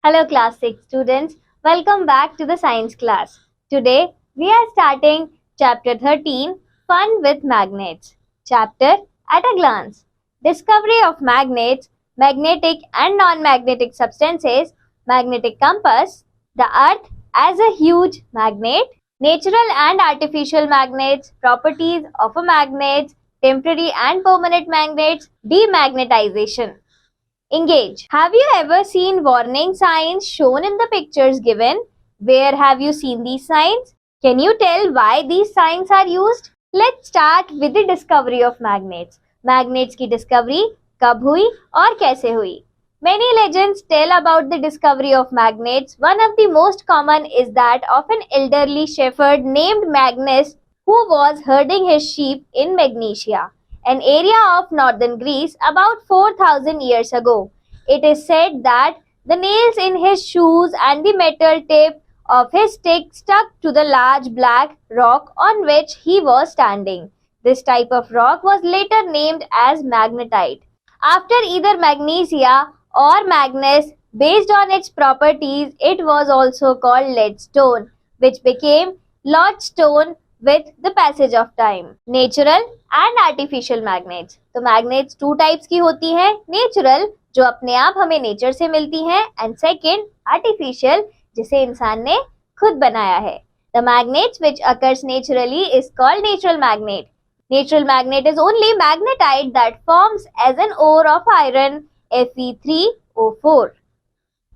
Hello class 6 students, welcome back to the science class. Today we are starting chapter 13, Fun with Magnets. Chapter at a glance. Discovery of magnets, magnetic and non-magnetic substances, magnetic compass, the earth as a huge magnet, natural and artificial magnets, properties of a magnet, temporary and permanent magnets, demagnetization. Engage. Have you ever seen warning signs shown in the pictures given? Where have you seen these signs? Can you tell why these signs are used? Let's start with the discovery of magnets. Magnets की discovery कब हुई और कैसे हुई? Many legends tell about the discovery of magnets. One of the most common is that of an elderly shepherd named Magnus who was herding his sheep in Magnesia, an area of northern Greece about 4,000 years ago. It is said that the nails in his shoes and the metal tip of his stick stuck to the large black rock on which he was standing. This type of rock was later named as magnetite, after either Magnesia or Magnus. Based on its properties, it was also called leadstone, which became lodestone with the passage of time. Natural and artificial magnets. तो magnets two types की होती हैं. Natural जो अपने आप हमें nature से मिलती हैं, and second artificial जिसे इंसान ने खुद बनाया है. The magnets which occurs naturally is called natural magnet. Natural magnet is only magnetite that forms as an ore of iron Fe3O4.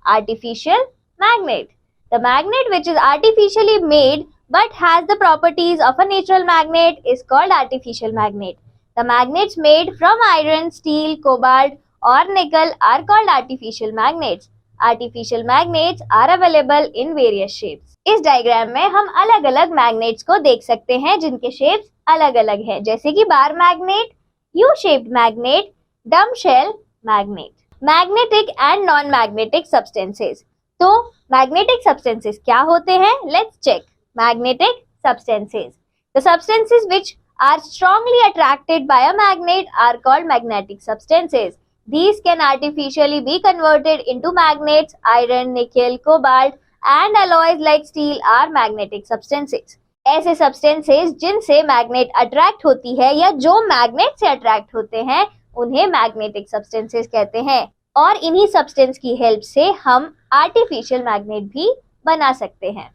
Artificial magnet. The magnet which is artificially made but has the properties of a natural magnet is called artificial magnet. The magnets made from iron, steel, cobalt or nickel are called artificial magnets. Artificial magnets are available in various shapes. इस diagram में हम अलग अलग magnets को देख सकते हैं जिनके शेप्स अलग अलग हैं, जैसे कि bar magnet, U shaped magnet, dumbbell magnet. Magnetic and non magnetic substances. तो मैग्नेटिक सब्सटेंसेस क्या होते हैं? Let's check. Magnetic substances. The substances which are strongly attracted by a magnet are called magnetic substances. These can artificially be converted into magnets. Iron, nickel, cobalt and alloys like steel are magnetic substances. ऐसे substances जिनसे magnet attract होती है या जो magnet से attract होते हैं उन्हें magnetic substances कहते हैं, और इन्हीं substance की help से हम artificial magnet भी बना सकते हैं.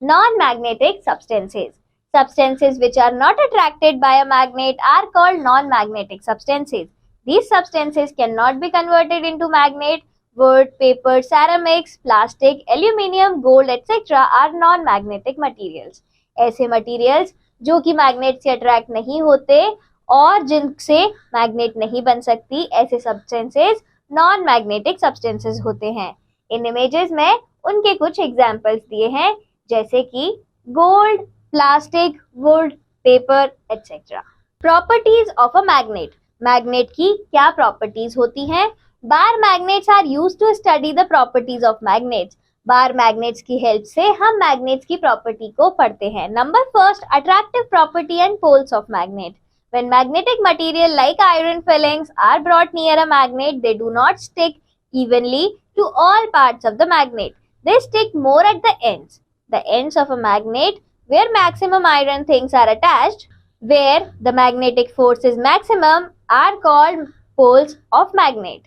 Non-magnetic substances. Substances which are not attracted by a magnet are called non-magnetic substances. These substances cannot be converted into magnet. Wood, paper, ceramics, plastic, aluminium, gold, etc. are non-magnetic materials. ऐसे materials जो कि magnet से attract नहीं होते और जिनसे magnet नहीं बन सकती, ऐसे substances non-magnetic substances होते हैं. इन images में उनके कुछ examples दिए हैं, जैसे कि gold, plastic, wood, paper etc. Properties of a magnet. Magnet की क्या प्रॉपर्टीज होती हैं? Bar magnets are used to study the properties of magnets. Bar magnets की हेल्प से हम मैग्नेट्स की प्रॉपर्टी को पढ़ते हैं. Number first, attractive property and poles of magnet. When magnetic material like iron filings are brought near a magnet, they do not stick evenly to all parts of the magnet. They stick more at the ends. The ends of a magnet where maximum iron things are attached, where the magnetic force is maximum, are called poles of magnet.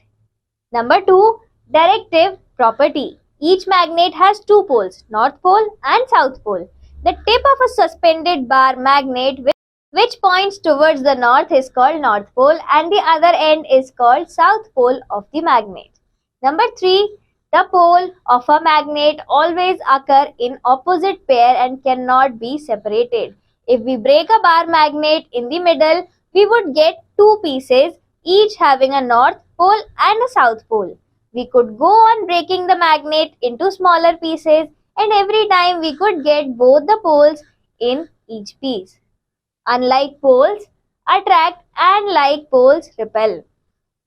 Number 2, directive property. Each magnet has two poles, north pole and south pole. The tip of a suspended bar magnet which points towards the north is called north pole and the other end is called south pole of the magnet. Number 3, the pole of a magnet always occur in opposite pair and cannot be separated. If we break a bar magnet in the middle, we would get two pieces, each having a north pole and a south pole. We could go on breaking the magnet into smaller pieces and every time we could get both the poles in each piece. Unlike poles attract and like poles repel.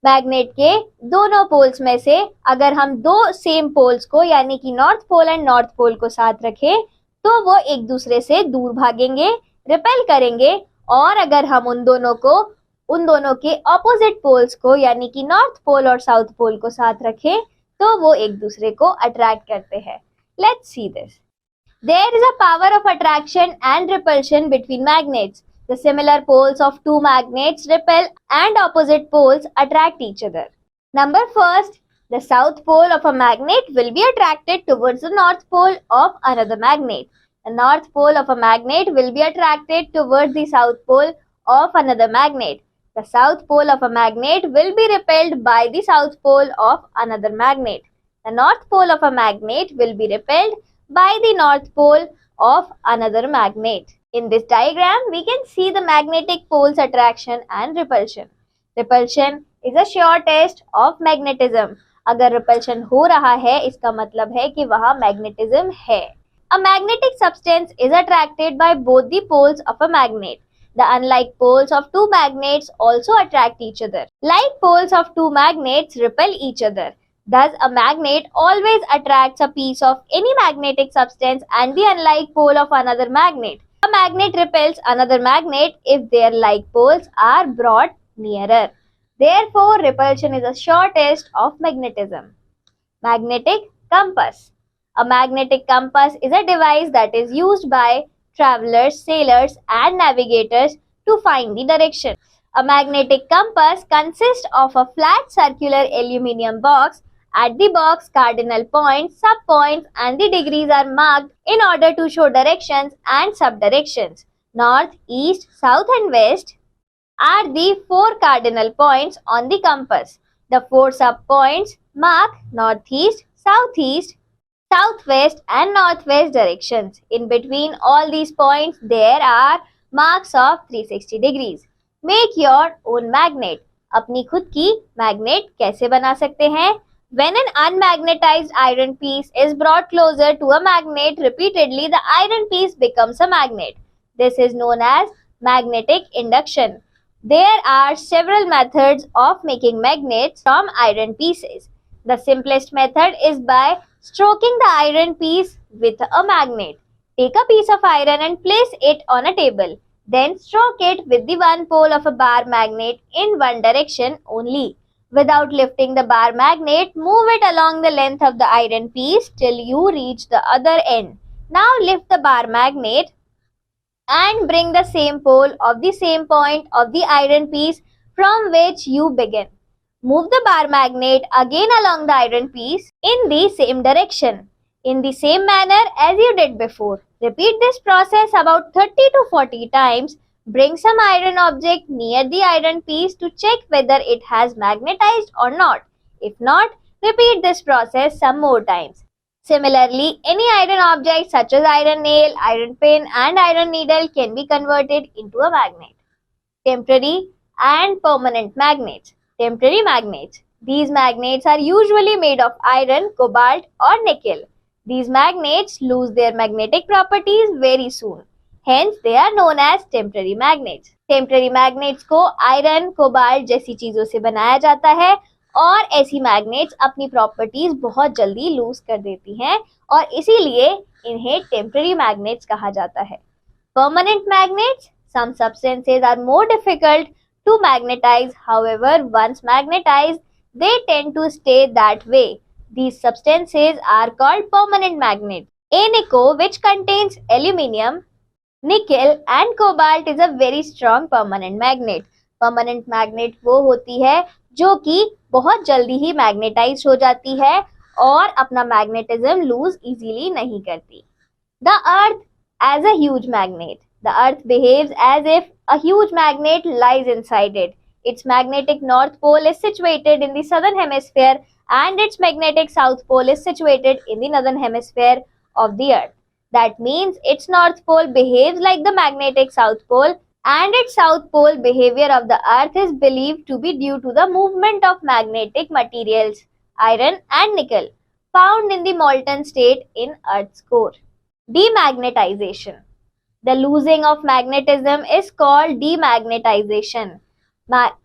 Magnet के दोनों poles में से अगर हम दो same poles को यानी कि north pole and north pole को साथ रखें तो वो एक दूसरे से दूर भागेंगे, रिपेल करेंगे, और अगर हम उन दोनों के ऑपोजिट पोल्स को यानी कि नॉर्थ पोल और साउथ पोल को साथ रखें तो वो एक दूसरे को अट्रैक्ट करते हैं. Let's see this. There is a power of attraction and repulsion between magnets. The similar poles of two magnets repel and opposite poles attract each other. Number first, the south pole of a magnet will be attracted towards the north pole of another magnet. The north pole of a magnet will be attracted towards the south pole of another magnet. The south pole of a magnet will be repelled by the south pole of another magnet. The north pole of a magnet will be repelled by the north pole of another magnet. In this diagram, we can see the magnetic poles attraction and repulsion. Repulsion is a sure test of magnetism. अगर repulsion हो रहा है, इसका मतलब है कि वहाँ magnetism है. A magnetic substance is attracted by both the poles of a magnet. The unlike poles of two magnets also attract each other. Like poles of two magnets repel each other. Thus, a magnet always attracts a piece of any magnetic substance and the unlike pole of another magnet. A magnet repels another magnet if their like poles are brought nearer. Therefore, repulsion is a sure test of magnetism. Magnetic compass. A magnetic compass is a device that is used by travelers, sailors, and navigators to find the direction. A magnetic compass consists of a flat circular aluminum box. At the box, cardinal points, subpoints, and the degrees are marked in order to show directions and subdirections. North, east, south, and west are the four cardinal points on the compass. The four subpoints mark northeast, southeast, southwest, and northwest directions. In between all these points, there are marks of 360 degrees. Make your own magnet. अपनी खुद की magnet कैसे बना सकते हैं? When an unmagnetized iron piece is brought closer to a magnet repeatedly, the iron piece becomes a magnet. This is known as magnetic induction. There are several methods of making magnets from iron pieces. The simplest method is by stroking the iron piece with a magnet. Take a piece of iron and place it on a table. Then stroke it with the one pole of a bar magnet in one direction only. Without lifting the bar magnet, move it along the length of the iron piece till you reach the other end. Now lift the bar magnet and bring the same pole of the same point of the iron piece from which you began. Move the bar magnet again along the iron piece in the same direction, in the same manner as you did before. Repeat this process about 30 to 40 times. Bring some iron object near the iron piece to check whether it has magnetized or not. If not, repeat this process some more times. Similarly, any iron object such as iron nail, iron pin, and iron needle can be converted into a magnet. Temporary and permanent magnets. Temporary magnets. These magnets are usually made of iron, cobalt, or nickel. These magnets lose their magnetic properties very soon. Hence, they are known as temporary magnets. Temporary magnets को iron, cobalt जैसी चीजों से बनाया जाता है और ऐसी magnets अपनी प्रॉपर्टीज बहुत जल्दी लूज कर देती हैं और इसीलिए इन्हें टेम्पररी मैग्नेट्स कहा जाता है. Permanent magnets. Some substances are more difficult to magnetize. However, once magnetized, they tend to stay that way. These substances are called permanent magnets. Anico, which contains aluminium, nickel and cobalt, is a very strong permanent magnet. Permanent magnet वो होती है जो कि बहुत जल्दी ही magnetise हो जाती है और अपना मैग्नेटिज्म लूज इजीली नहीं करती. The earth as a huge magnet. The earth behaves as if a huge magnet lies inside it. Its magnetic north pole is situated in the southern hemisphere and its magnetic south pole is situated in the northern hemisphere of the earth. That means its north pole behaves like the magnetic south pole and its south pole behavior of the earth is believed to be due to the movement of magnetic materials, iron and nickel, found in the molten state in earth's core. Demagnetization. The losing of magnetism is called demagnetization.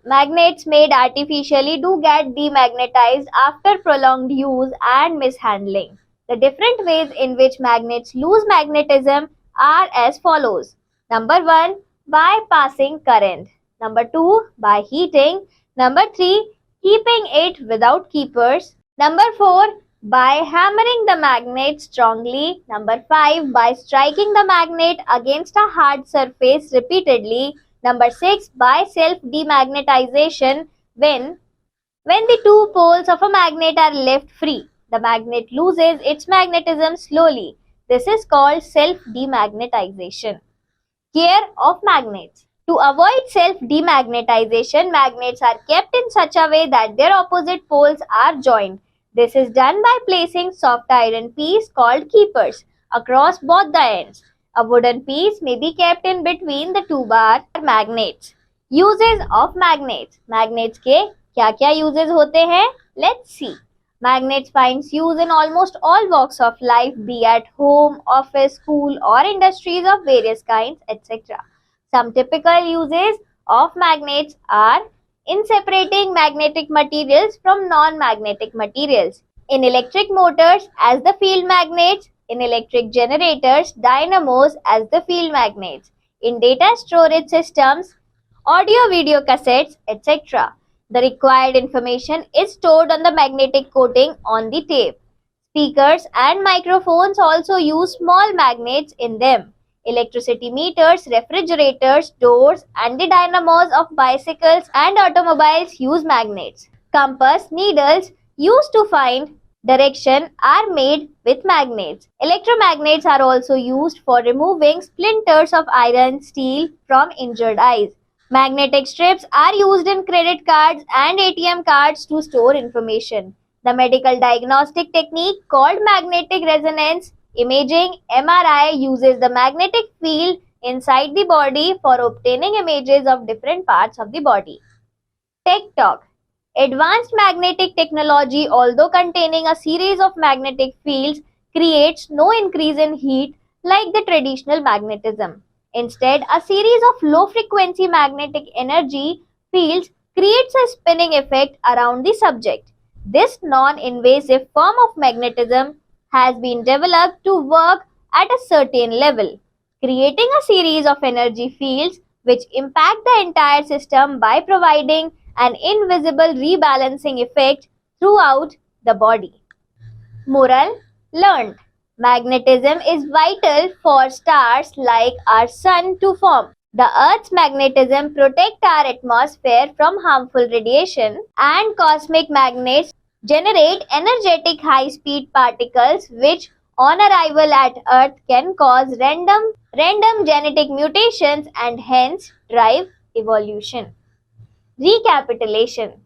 Magnets made artificially do get demagnetized after prolonged use and mishandling. The different ways in which magnets lose magnetism are as follows. Number 1, by passing current. Number 2, by heating. Number 3, keeping it without keepers. Number 4, by hammering the magnet strongly. Number 5, by striking the magnet against a hard surface repeatedly. Number 6, by self-demagnetization. When the two poles of a magnet are left free, the magnet loses its magnetism slowly. This is called self-demagnetization. Care of magnets. To avoid self-demagnetization, magnets are kept in such a way that their opposite poles are joined. This is done by placing soft iron piece called keepers across both the ends. A wooden piece may be kept in between the two bar magnets. Uses of magnets. Magnets के क्या क्या uses होते हैं? Let's see. Magnets finds use in almost all walks of life, be at home, office, school, or industries of various kinds, etc. Some typical uses of magnets are in separating magnetic materials from non-magnetic materials, in electric motors as the field magnets, in electric generators, dynamos as the field magnets, in data storage systems, audio-video cassettes, etc. The required information is stored on the magnetic coating on the tape. Speakers and microphones also use small magnets in them. Electricity meters, refrigerators, doors, and the dynamos of bicycles and automobiles use magnets. Compass needles used to find direction are made with magnets. Electromagnets are also used for removing splinters of iron, steel from injured eyes. Magnetic strips are used in credit cards and ATM cards to store information. The medical diagnostic technique called magnetic resonance imaging (MRI) uses the magnetic field inside the body for obtaining images of different parts of the body. Tech Talk. Advanced magnetic technology, although containing a series of magnetic fields, creates no increase in heat like the traditional magnetism. Instead, a series of low-frequency magnetic energy fields creates a spinning effect around the subject. This non-invasive form of magnetism has been developed to work at a certain level, creating a series of energy fields which impact the entire system by providing an invisible rebalancing effect throughout the body. Moral learned. Magnetism is vital for stars like our sun to form. The Earth's magnetism protects our atmosphere from harmful radiation, and cosmic magnets generate energetic high-speed particles which on arrival at Earth can cause random genetic mutations and hence drive evolution. Recapitulation.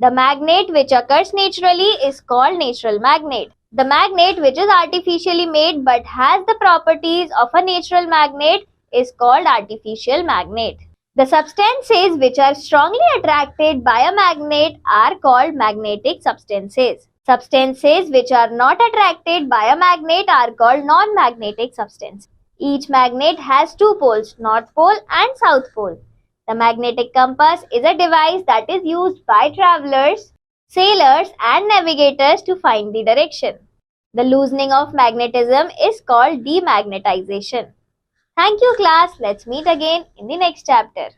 The magnet which occurs naturally is called natural magnet. The magnet which is artificially made but has the properties of a natural magnet is called artificial magnet. The substances which are strongly attracted by a magnet are called magnetic substances. Substances which are not attracted by a magnet are called non-magnetic substances. Each magnet has two poles, North Pole and South Pole. The magnetic compass is a device that is used by travelers, sailors, and navigators to find the direction. The loosening of magnetism is called demagnetization. Thank you, class. Let's meet again in the next chapter.